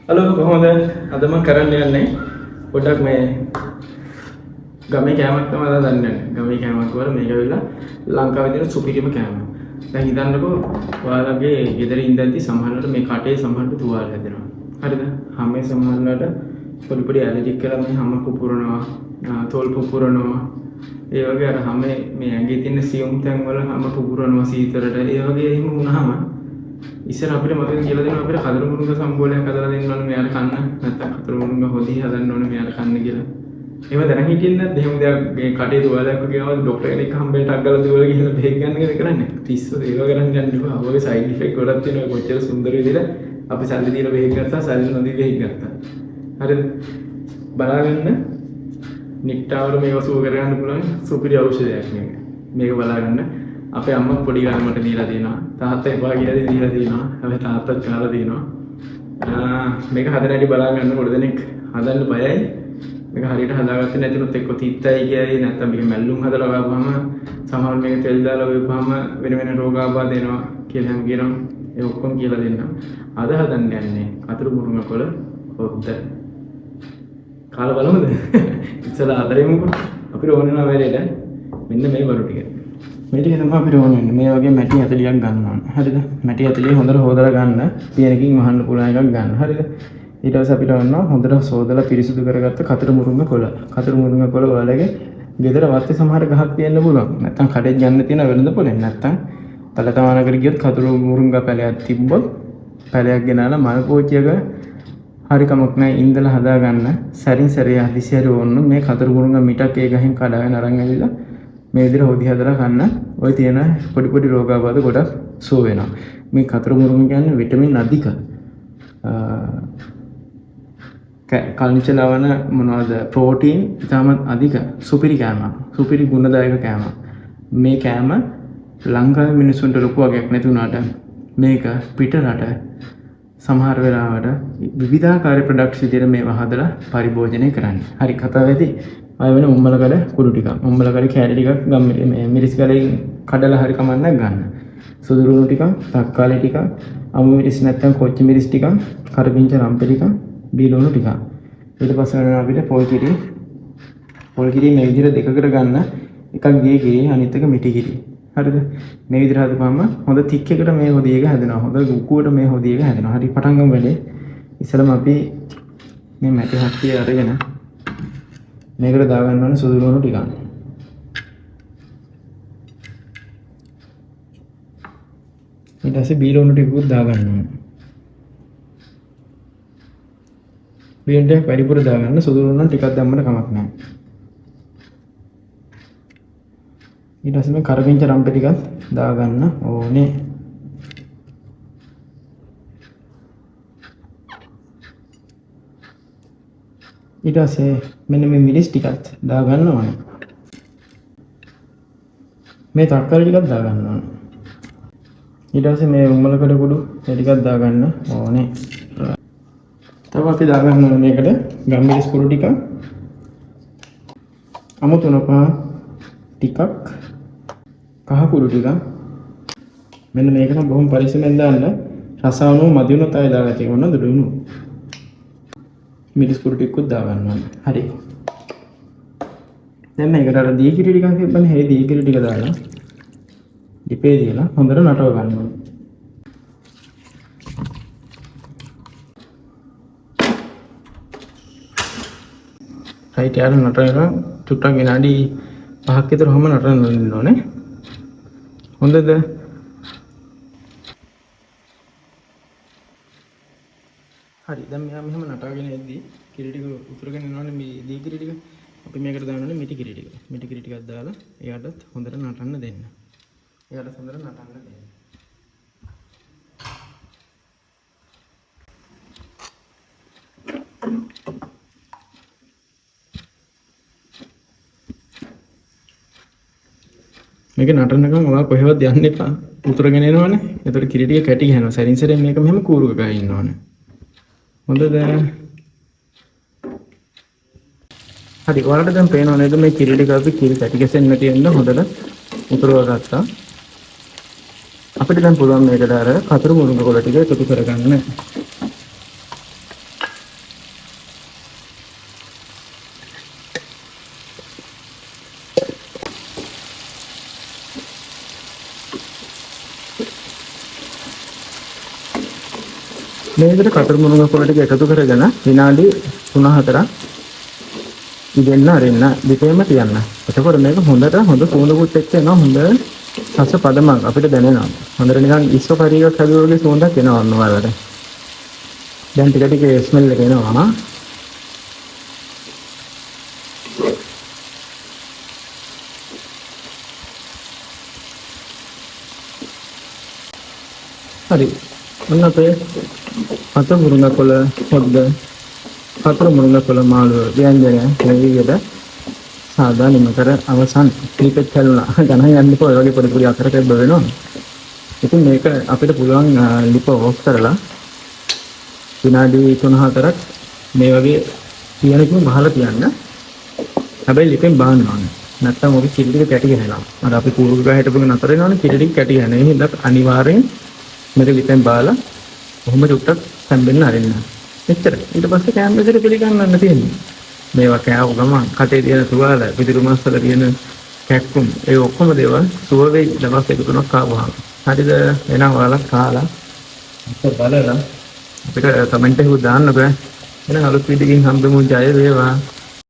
Hello කොහොමද? අද මම කරන්න යන්නේ පොඩ්ඩක් මේ ගමේ කෑමක් තමයි අද දන්නේ. ගමේ කෑමක් වල මේක වෙලා ලංකාවේ තියෙන සුපිරිම කෑම. දැන් හිතන්නකෝ ඔයාලගේ ගෙදර ඉඳන්දි සමහරවිට මේ කටේ සමහරවිට තුවාල හැදෙනවා. හරිද? හැමේ සමහරවිට පොඩි පොඩි ඇලර්ජික් කරලා මේ හැම පුපුරනවා, තෝල් පුපුරනවා. ඒ වගේ අර හැමේ මේ ඇඟේ තියෙන සියුම් තැන් වල හැම පුපුරනවා සීතලට. ඒ වගේ එහෙම වුණාම ඉස්සර අපිට මතක කියලා දෙනවා අපිට කදර මුරුංග සම්බෝලයක් හදලා දෙන්න ඕනේ මෙයාට කන්න. නැත්නම් කදර මුරුංග හොදි හදන්න ඕනේ මෙයාට කන්න කියලා. ඒව දැන හිටින්නේ නැද්ද? එහෙම දෙයක් මේ කටේ තුවාලයක් වගේ ආවද ડોක්ටර් කෙනෙක් හම්බෙන්න අග්ගලා දුවලා ගිහලා බෙහෙත් ගන්න එක කරන්නේ. තිස්සෝ ඒව කරන්න යන්න එපා. ඔයගේ සයිඩ් ඉෆෙක්ට් ගොඩක් තියෙනවා. කොච්චර සුන්දර විදිහට අපි සල්ලි දීලා බෙහෙත් ගත්තා, සල්ලි නොදී බෙහෙත් ගත්තා. හරිද? බලාගන්න නිට්ටාවර මේක සුව කරගන්න පුළුවන් සුපිරි ඖෂධයක් මේක. මේක බලාගන්න. අපේ අම්මා පොඩි කාලේ මට දීලා තියෙනවා. තාත්තා එපා කියලා දීලා තියෙනවා. හැබැයි තාත්තත් කාලා තියෙනවා. මේක හදන හැටි බලා ගන්න පොඩි දෙනෙක් හදන්න බයයි. මේක හරියට හදාගත්තේ නැතිනොත් එක්ක තිත්තයි කියයි නැත්නම් මේක මැල්ලුම් හදලා ගාපුවම සමහර මේක තෙල් දාලා වේපුවම වෙන වෙන රෝග ආබාධ එනවා කියලා හැම කියනවා. ඒ ඔක්කොම කියලා දෙන්න. අද හදන්න යන්නේ අතුරු මුරුංග කොළ හොද්ද. කාලා බලමුද? ඉස්සලා ආදරෙමුකෝ. අපිට ඕන වෙන වෙලෙට මෙන්න මේ වරු ටික. මේ ටික තමයි අපිට ඕන වෙන්නේ. මේ වගේ මැටි 40ක් ගන්න ඕන. හරිද? මැටි 40 හොඳට හොදලා ගන්න. පියනකින් වහන්න පුළුවන් එකක් ගන්න. හරිද? ඊට පස්සේ අපිට ඕන හොඳට සෝදලා පිරිසිදු කරගත්ත කතර මුරුංග කොළ. කතර මුරුංග කොළ වලගේ ගෙදර වත්තේ සමහර ගහක් තියෙන්න පුළුවන්. නැත්තම් කඩේ යන්න තියෙන වෙළඳ පොලෙන්. නැත්තම් පළතමානකට ගියොත් කතර මුරුංග පැලයක් තිබ්බොත් පැලයක් ගෙනාලා මල් පෝච්චියක හරි කමක් නැහැ ඉන්දලා හදා ගන්න. සරින් සරිය හදිසියට ඕන මේ කතර මුරුංග මිටක් ඒ ගහෙන් කඩාගෙන අරන් ඇවිල්ලා මේ විදිහට හොදි හදලා කන්න. ඔය තියෙන පොඩි පොඩි රෝගාබාධ ගොඩක් සුව වෙනවා. මේ කතර මුරුංග කියන්නේ විටමින් අධික. කල්නිච ලවණ මොනවද ප්‍රෝටීන් ඉතාමත් අධික සුපිරි කෑමක්. සුපිරි ගුණදායක කෑමක්. මේ කෑම ලංකාවේ මිනිස්සුන්ට ලොකු වගයක් නැති වුණාට මේක පිට රට සමහර වෙලාවට විවිධාකාර ප්‍රොඩක්ට්ස් විදිහට මේවා හදලා පරිභෝජනය කරන්නේ. හරි කතාව ඇති. ආය වෙන උම්මලකඩ කුඩු ටිකක්. උම්මලකඩ කෑලි ටිකක් මේ මිරිස් කලෙන් කඩලා හරි කමන්නක් ගන්න. සුදුරුණු ටිකක්, තක්කාලි ටිකක්, අමු මිරිස් නැත්නම් කොච්චි මිරිස් ටිකක්, කරපිංච රම්පෙ ටිකක්, බීලුණු ටිකක්. ඊට පස්සේ වෙනවා අපිට පොල් කිරි. පොල් කිරි මේ විදිහට දෙකකට ගන්න. එකක් ගේ කිරි, අනිත් එක මිටි කිරි. හරිද? මේ විදිහට හදපුවම හොඳ තික් එකට මේ හොදි එක හැදෙනවා. හොඳ ගුක්කුවට මේ හොදි එක හැදෙනවා. හරි පටන් ගමු වැඩේ. ඉස්සෙල්ලාම අපි මේ මැටි හත්තිය අරගෙන මේකට දාගන්න ඕනේ සුදුරුණු ටිකක්. ඊට පස්සේ බීලුණු ටිකකුත් දාගන්න ඕනේ. බීලුණු ටික වැඩිපුර දාගන්න සුදුරුණු ටිකක් දැම්මම කමක් නැහැ. ඊට පස්සේ මේ කරපිංච රම්පෙ ටිකක් දාගන්න ඕනේ. ඊට පස්සේ මෙන්න මේ මිරිස් ටිකක් දාගන්න ඕනේ. මේ තක්කාලි ටිකක් දාගන්න ඕනේ. ඊට පස්සේ මේ උම්මලකඩ කුඩු ටිකක් දාගන්න ඕනේ. තව අපි දාගන්න ඕනේ මේකට ගම්මිරිස් කුඩු ටිකක්, අමු තුනපහ ටිකක්, කහ කුඩු ටිකක්. මෙන්න මේක නම් බොහොම පරිස්සමෙන් දාන්න. රස අනුව මදි වුණොත් ආයෙ දාගන්න ඕන දුඩුණු. මිරිස් කුඩු ටිකකුත් දාගන්න ඕනේ. හරි. දැන් මේකට අර දී කිරි ටිකක් තිබ්බනේ. හේ දී කිරි ටික දාලා ඉපේ දීලා හොඳට නටව ගන්න ඕනේ. රයිට් යාර නටනවා චුට්ටක් විනාඩි 5ක් විතර ඔහම නටන්න ඉන්න ඕනේ. හොඳද? හරි. දැන් මෙහෙම නටාගෙන ඉද්දි කිරි ටික උතුරගෙන යනවනේ මේ දී කිරි ටික. අපි මේකට දානවනේ මිටි කිරි ටික. මිටි කිරි ටිකක් දාලා එයාටත් හොඳට නටන්න දෙන්න. එයාට හොඳට නටන්න දෙන්න. මේක නටනකම් ඔයා කොහෙවත් යන්න එපා. උතුරගෙන එනවනේ. එතකොට කිරි ටික කැටි ගහනවා. සරින් සරෙන් මේක මෙහෙම කූරුක ගා ඉන්න ඕනේ. හොඳද? හරි. ඔයාලට දැන් පේනව නේද මේ කිරි ටික අපි කිරි කැටි ගැසෙන්න තියෙන හොඳට උතුරව ගත්තා. අපිට දැන් පුළුවන් මේකට අර කතර මුරුංග කොළ ටික එකතු කරගන්න. මේ විදිහට කතර මුරුංගා කොළ ටික එකතු කරගෙන විනාඩි 3-4ක් ඉදෙන්න අරින්න දෙපෙම තියන්න. එතකොට මේක හොඳ සුවඳකුත් එක්ක එනවා හොඳ රස පදමක් අපිට දැනෙනවා. හොඳට නිකන් ඉස්ව කරීයක් හැදුවා වගේ සුවඳක් එනවා ඔන්න ඔයාලට. දැන් ටික ටික ස්මෙල් එක එනවා. හරි. ඔන්න අපේ කතර මුරුංගා කොළ හොද්ද කතර මුරුංගා කොළ මාළු ව්‍යංජනය මේ විදිහට සාදානියම කර අවසන් ක්‍රීපෙත් කළුණා. ගණන් යන්න ඉපෝ ඔය වගේ පොඩි පොඩි අතරට බෙවෙනවා. ඉතින් මේක අපිට පුළුවන් ලිප ඕෆ් කරලා විනාඩි 3-4ක් මේ වගේ තියනකම බහලා තියන්න. හැබැයි ලිපෙන් බාන්න ඕනේ. නැත්තම් ඔක කිරි ටික කැටි ගහනවා. අර අපි කූරු ගහ හිටපු නතර වෙනවනේ කිරි ටික කැටි ගහන. ඒ හින්දා අනිවාර්යෙන් මේක ලිපෙන් බාලා කොහොම චුට්ටක් සම්බෙන්න අරින්න. එච්චර. ඊට පස්සේ කෑම දෙකට පිළිගන්නන්න තියෙන්නේ. මේවා කෑව ගමන් කටේ තියෙන තුවාල පිටිරු මාස්වල තියෙන කැක්කුම් ඒ ඔක්කොම දේවල් සුව වෙයි දවස් දෙක තුනක් කාවහම. හරිද? එහෙනම් ඔයාලා කාලා බලලා අපිට කමෙන්ට් එකක් දාන්න බෑ. එහෙනම් අලුත් වීඩියෝකින් හම්බෙමු. ජය වේවා.